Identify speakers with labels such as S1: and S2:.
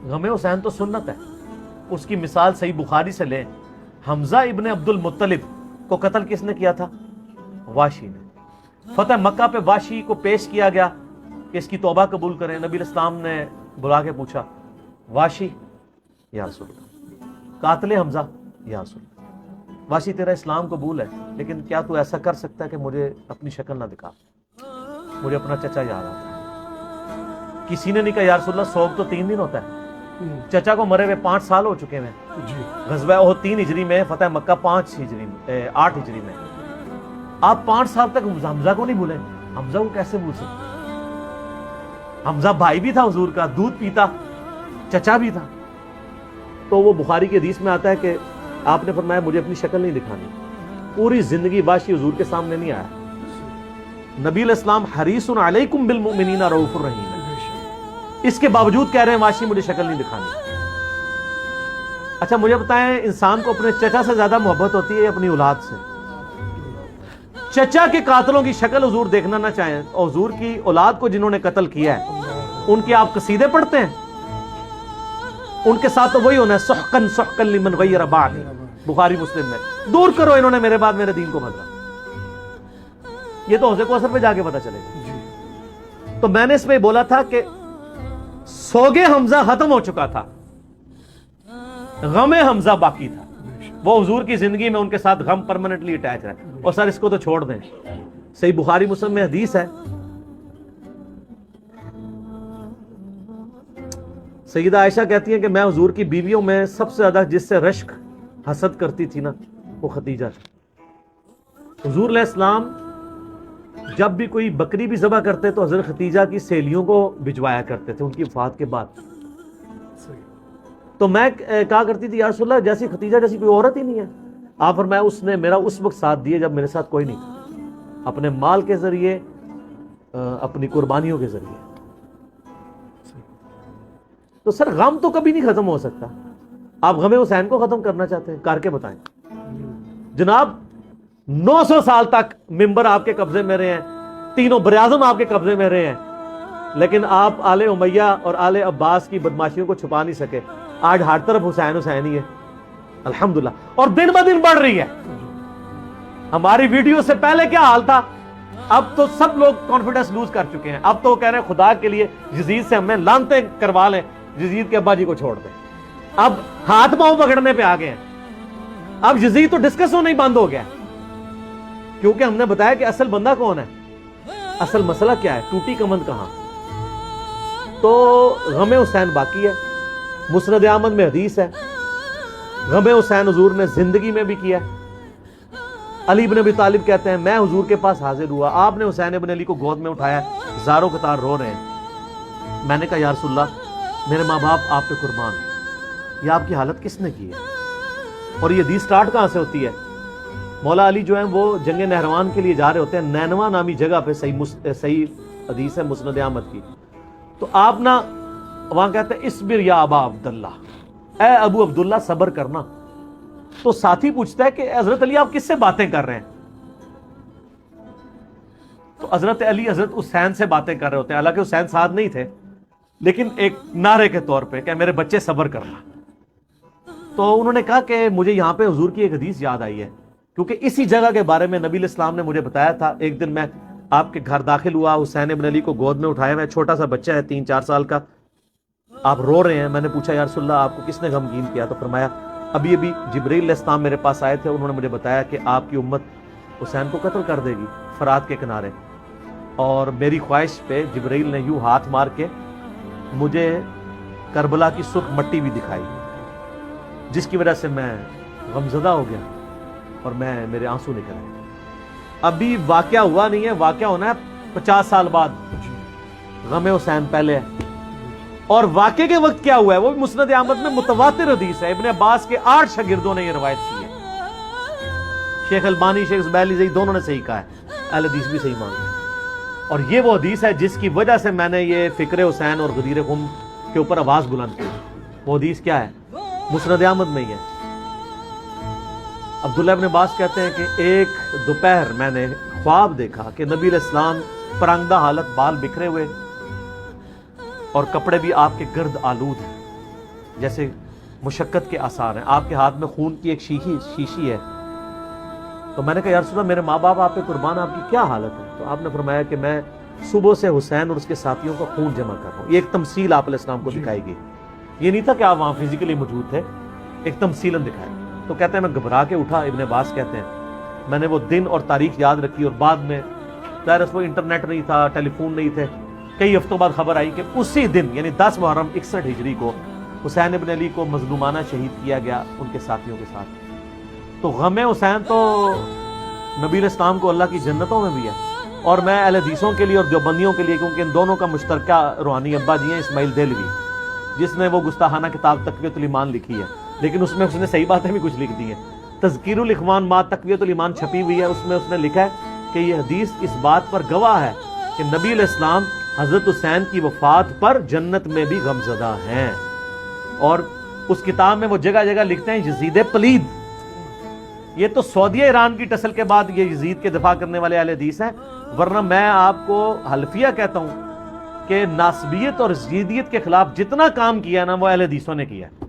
S1: غم حسین تو سنت ہے. اس کی مثال صحیح بخاری سے لیں. حمزہ ابن عبد المطلب کو قتل کس نے کیا تھا؟ واشی نے. فتح مکہ پہ واشی کو پیش کیا گیا کہ اس کی توبہ قبول کریں. نبی علیہ السلام نے بلا کے پوچھا واشی یا رسول اللہ، قاتل حمزہ یا رسول اللہ، واشی تیرا اسلام قبول ہے لیکن کیا تو ایسا کر سکتا ہے کہ مجھے اپنی شکل نہ دکھا، مجھے اپنا چچا یاد آتا ہے. کسی نے نہیں کہا یا رسول اللہ سوگ تو 3 دن ہوتا ہے. چچا کو مرے ہوئے 5 سال ہو چکے ہیں. غزوہ احد 3 ہجری میں، فتح مکہ 8 ہجری میں. آپ 5 سال تک حمزہ کو نہیں بھولیں. حمزہ کو کیسے بھول سکتے؟ حمزہ بھائی بھی تھا حضور کا، دودھ پیتا، چچا بھی تھا. تو وہ بخاری کی حدیث میں آتا ہے کہ آپ نے فرمایا مجھے اپنی شکل نہیں دکھانی. پوری زندگی واشی حضور کے سامنے نہیں آیا. نبی علیہ السلام حریص علیکم بالمؤمنین رؤوف الرحیم ہے، اس کے باوجود کہہ رہے ہیں واشی مجھے شکل نہیں دکھانی. اچھا مجھے بتائیں، انسان کو اپنے چچا سے زیادہ محبت ہوتی ہے یا اپنی اولاد سے؟ چچا کے قاتلوں کی شکل حضور دیکھنا نہ چاہیں، اور حضور کی اولاد کو جنہوں نے قتل کیا ہے ان کے آپ قصیدے پڑھتے ہیں؟ ان کے ساتھ تو وہی ہونا ہے سحقن سحقن لمن غیر بعدی، بخاری مسلم میں. دور کرو انہوں نے میرے بعد میرے دین کو بدلا. یہ تو حوض کوثر پہ جا کے پتہ چلے گا. تو میں نے اس میں بولا تھا کہ سوگے حمزہ ختم ہو چکا تھا، غم حمزہ باقی تھا. وہ حضور کی زندگی میں ان کے ساتھ غم پرماننٹلی اٹیچ ہے. اور سر اس کو تو چھوڑ دیں، صحیح بخاری مسلم میں حدیث ہے، سیدہ عائشہ کہتی ہیں کہ میں حضور کی بیویوں میں سب سے زیادہ جس سے رشک حسد کرتی تھی نا وہ خدیجہ تھی. حضور علیہ السلام جب بھی کوئی بکری بھی ذبح کرتے تو حضرت خدیجہ کی سہیلیوں کو بھجوایا کرتے تھے ان کی وفات کے بعد. تو میں کہا کرتی تھی یا رسول اللہ جیسی خدیجہ جیسی کوئی عورت ہی نہیں ہے. آپ فرمایا اس نے میرا اس وقت ساتھ دیے جب میرے ساتھ کوئی نہیں تھا، اپنے مال کے ذریعے، اپنی قربانیوں کے ذریعے. تو سر غم تو کبھی نہیں ختم ہو سکتا. آپ غم حسین کو ختم کرنا چاہتے ہیں، کر کے بتائیں. جناب 900 سال تک ممبر آپ کے قبضے میں رہے ہیں، تینوں براعظم آپ کے قبضے میں رہے ہیں، لیکن آپ آل امیہ اور آل عباس کی بدماشیوں کو چھپا نہیں سکے. آج ہر طرف حسین حسین ہی ہے الحمدللہ، اور دن بہ دن بڑھ رہی ہے. ہماری ویڈیو سے پہلے کیا حال تھا، اب تو سب لوگ کانفیڈنس لوز کر چکے ہیں. اب تو کہہ رہے ہیں خدا کے لیے یزید سے ہمیں لعنتیں کروا لیں، یزید کے ابا جی کو چھوڑ دیں. اب ہاتھ پاؤں پکڑنے پہ آ گئے ہیں. اب یزید تو ڈسکس ہونا ہی بند ہو گیا، کیونکہ ہم نے بتایا کہ اصل بندہ کون ہے، اصل مسئلہ کیا ہے، ٹوٹی کمند کہاں. تو غم حسین باقی ہے. مسند احمد میں حدیث ہے غم حسین حضور نے زندگی میں بھی کیا. علی بن ابی طالب کہتے ہیں میں حضور کے پاس حاضر ہوا، آپ نے حسین ابن علی کو گود میں اٹھایا، زاروں قطار رو رہے ہیں. میں نے کہا یا رسول اللہ میرے ماں باپ آپ پہ قربان ہیں، یہ آپ کی حالت کس نے کی ہے؟ اور یہ حدیث سٹارٹ کہاں سے ہوتی ہے؟ مولا علی جو ہیں وہ جنگ نہروان کے لیے جا رہے ہوتے ہیں، نینوا نامی جگہ پہ، صحیح حدیث ہے مسند احمد کی. تو آپ نا وہاں کہتے ہیں اصبر یا ابا عبداللہ، اے ابو عبداللہ صبر کرنا. تو ساتھی پوچھتا ہے کہ حضرت علی آپ کس سے باتیں کر رہے ہیں؟ تو حضرت علی حضرت حسین سے باتیں کر رہے ہوتے ہیں، حالانکہ حسین ساتھ نہیں تھے، لیکن ایک نعرے کے طور پہ کہ میرے بچے صبر کرنا. تو انہوں نے کہا کہ مجھے یہاں پہ حضور کی ایک حدیث یاد آئی ہے، کیونکہ اسی جگہ کے بارے میں نبی علیہ السلام نے مجھے بتایا تھا. ایک دن میں آپ کے گھر داخل ہوا، حسین ابن علی کو گود میں اٹھایا ہوا، چھوٹا سا بچہ ہے 3-4 سال کا، آپ رو رہے ہیں. میں نے پوچھا یا رسول اللہ آپ کو کس نے غمگین کیا؟ تو فرمایا ابھی جبرائیل علیہ السلام میرے پاس آئے تھے، انہوں نے مجھے بتایا کہ آپ کی امت حسین کو قتل کر دے گی فرات کے کنارے، اور میری خواہش پہ جبرائیل نے یوں ہاتھ مار کے مجھے کربلا کی سرخ مٹی بھی دکھائی، جس کی وجہ سے میں غمزدہ ہو گیا اور میرے آنسو نکل آئے. ابھی واقعہ ہوا نہیں ہے، واقعہ ہونا ہے 50 سال بعد. غم حسین پہلے ہے. اور واقعے کے وقت کیا ہوا ہے وہ بھی مسند احمد میں متواتر حدیث ہے. ابن عباس کے 8 شاگردوں نے یہ روایت کی ہے. شیخ البانی، شیخ زبیلی زئی دونوں نے صحیح کہا ہے، اہل حدیث بھی صحیح مانتے ہیں. اور یہ وہ حدیث ہے جس کی وجہ سے میں نے یہ فکر حسین اور غدیر خم کے اوپر آواز بلند کی. وہ حدیث کیا ہے؟ مسند احمد میں ہی ہے. عبداللہ ابن عباس کہتے ہیں کہ ایک دوپہر میں نے خواب دیکھا کہ نبی علیہ السلام پرانگدہ حالت، بال بکھرے ہوئے اور کپڑے بھی آپ کے گرد آلود ہیں. جیسے مشقت کے آثار ہیں. آپ کے ہاتھ میں خون کی ایک شیشی ہے. تو میں نے کہا یا رسول اللہ میرے ماں باپ آپ پہ قربان، آپ کی کیا حالت ہے؟ تو آپ نے فرمایا کہ میں صبح سے حسین اور اس کے ساتھیوں کا خون جمع کر رہا ہوں. یہ ایک تمثیل آپ علیہ السلام کو دکھائی گئی. یہ نہیں تھا کہ آپ وہاں فزیکلی موجود تھے، ایک تمثیلاً دکھایا. تو کہتے ہیں میں گھبرا کے اٹھا، ابن عباس کہتے ہیں میں نے وہ دن اور تاریخ یاد رکھی، اور بعد میں ظاہر اس کو انٹرنیٹ نہیں تھا، ٹیلی فون نہیں تھے. کئی ہفتوں بعد خبر آئی کہ اسی دن یعنی 10 محرم 61 ہجری کو حسین ابن علی کو مظلومانہ شہید کیا گیا ان کے ساتھیوں کے ساتھ. تو غم حسین تو نبی علیہ السلام کو اللہ کی جنتوں میں بھی ہے، اور میں اہل حدیثوں کے لیے اور دیوبندیوں کے لیے، کیونکہ ان دونوں کا مشترکہ روحانی ابا جی ہیں اسماعیل دہلوی، جس نے وہ گستاخانہ کتاب تقویۃ الایمان لکھی ہے، لیکن اس میں اس نے صحیح باتیں بھی کچھ لکھ دی ہیں. تذکیر الاخوان ما تقویۃ الایمان چھپی ہوئی ہے، اس میں اس نے لکھا ہے کہ یہ حدیث اس بات پر گواہ ہے کہ نبی علیہ السلام حضرت حسین کی وفات پر جنت میں بھی غمزدہ ہیں. اور اس کتاب میں وہ جگہ جگہ لکھتے ہیں یزید پلید. یہ تو سعودیہ ایران کی ٹسل کے بعد یہ یزید کے دفاع کرنے والے اہل حدیث ہیں، ورنہ میں آپ کو حلفیہ کہتا ہوں کہ ناسبیت اور یزیدیت کے خلاف جتنا کام کیا نا وہ اہل حدیثوں نے کیا ہے.